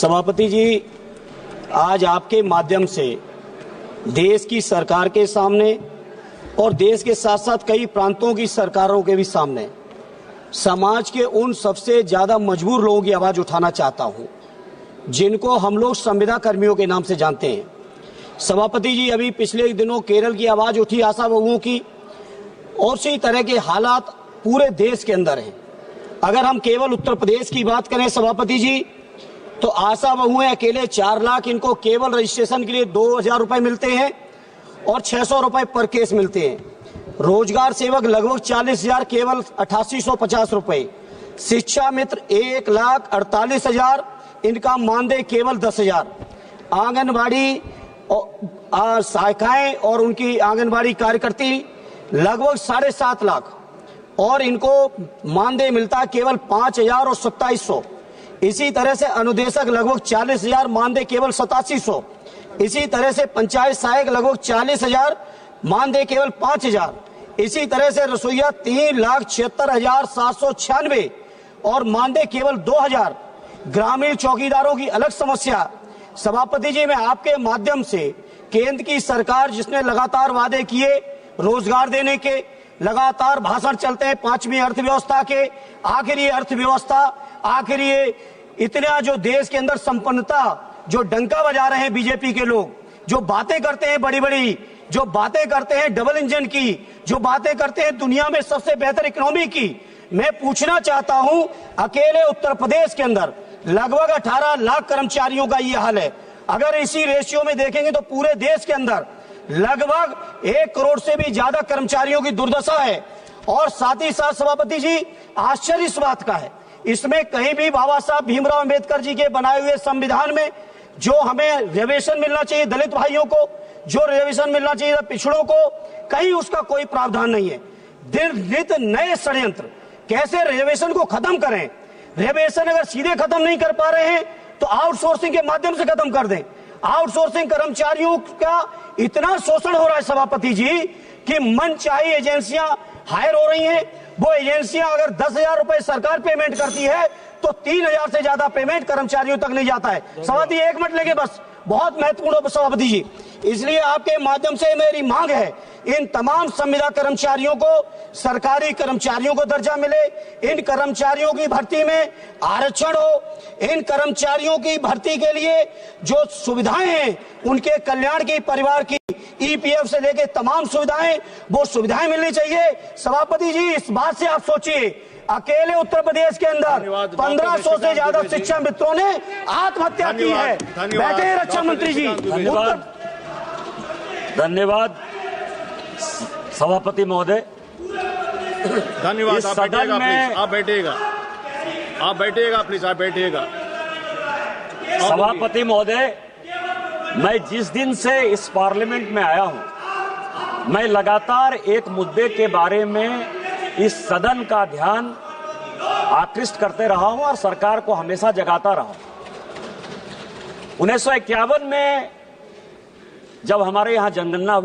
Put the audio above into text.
सभापति जी, आज आपके माध्यम से देश की सरकार के सामने और देश के साथ साथ कई प्रांतों की सरकारों के भी सामने समाज के उन सबसे ज्यादा मजबूर लोगों की आवाज उठाना चाहता हूं, जिनको हम लोग संविदा कर्मियों के नाम से जानते हैं। सभापति जी, अभी पिछले दिनों केरल की आवाज उठी आशा बहुओं की, और उसी तरह के हालात पूरे देश के अंदर हैं। अगर हम केवल उत्तर प्रदेश की बात करें सभापति जी, तो आशा बहुएं अकेले 4 लाख, इनको केवल रजिस्ट्रेशन के लिए 2,000 रुपए मिलते हैं और 600 रुपए पर केस मिलते हैं। रोजगार सेवक लगभग 40,000, केवल 8850 रुपए। शिक्षा मित्र 1,48,000, इनका मानदेय केवल 10,000। आंगनबाड़ी सहायिकाएं और उनकी आंगनबाड़ी कार्यकर्ती लगभग 7.5 लाख, और इनको मानदेय मिलता है केवल 5,000 और 2700। इसी तरह से अनुदेशक लगभग 40,000, मानदेय केवल 8700। इसी तरह से पंचायत सहायक लगभग 40,000, मानदेय केवल 5,000। इसी तरह से रसोईया 3,76,796 और मानदेय केवल 2,000। ग्रामीण चौकीदारों की अलग समस्या। सभापति जी, मैं आपके माध्यम से केंद्र की सरकार जिसने लगातार वादे किए रोजगार देने के, लगातार भाषण चलते हैं 5वीं अर्थव्यवस्था के, आखिर ये अर्थव्यवस्था, आखिर ये इतना जो देश के अंदर संपन्नता, जो डंका बजा रहे हैं बीजेपी के लोग, जो बातें करते हैं बड़ी बड़ी, जो बातें करते हैं डबल इंजन की, जो बातें करते हैं दुनिया में सबसे बेहतर इकोनॉमी की। मैं पूछना चाहता हूं, अकेले उत्तर प्रदेश के अंदर लगभग 18 लाख कर्मचारियों का ये हाल है। अगर इसी रेशियो में देखेंगे तो पूरे देश के अंदर लगभग 1 करोड़ से भी ज्यादा कर्मचारियों की दुर्दशा है। और साथ ही साथ सभापति जी, आश्चर्य इस बात का है, इसमें कहीं भी बाबा साहब भीमराव अंबेडकर जी के बनाए हुए संविधान में जो हमें रिजर्वेशन मिलना चाहिए दलित भाइयों को, जो रिजर्वेशन मिलना चाहिए पिछड़ों को, कहीं उसका कोई प्रावधान नहीं है। दिन नित नए षड्यंत्र, कैसे रिजर्वेशन को खत्म करें। रिजर्वेशन अगर सीधे खत्म नहीं कर पा रहे हैं तो आउटसोर्सिंग के माध्यम से खत्म कर दें। आउटसोर्सिंग कर्मचारियों का इतना शोषण हो रहा है सभापति जी कि मनचाही एजेंसियां हायर हो रही हैं। वो एजेंसियां अगर 10,000 रुपए सरकार पेमेंट करती है तो 3,000 से ज्यादा पेमेंट कर्मचारियों तक नहीं जाता है। सभापति 1 मिनट लेंगे बस, बहुत महत्वपूर्ण सभापति जी। इसलिए आपके माध्यम से मेरी मांग है, इन तमाम संविदा कर्मचारियों को सरकारी कर्मचारियों को दर्जा मिले, इन कर्मचारियों की भर्ती में आरक्षण हो, इन कर्मचारियों की भर्ती के लिए जो सुविधाएं हैं उनके कल्याण की, परिवार की ईपीएफ से लेके तमाम सुविधाएं, वो सुविधाएं मिलनी चाहिए। सभापति जी, इस बात से आप सोचिए, अकेले उत्तर प्रदेश के अंदर 1500 से ज्यादा शिक्षा मित्रों ने आत्महत्या की है। बैठे रक्षा मंत्री जी। धन्यवाद सभापति महोदय। धन्यवाद। आप बैठिएगा प्लीज, आप बैठिएगा प्लीज, आप बैठिएगा। सभापति महोदय, मैं जिस दिन से इस पार्लियामेंट में आया हूं, मैं लगातार एक मुद्दे के बारे में इस सदन का ध्यान आकृष्ट करते रहा हूं और सरकार को हमेशा जगाता रहा हूं। 1951 में जब हमारे यहां जनगणना हुई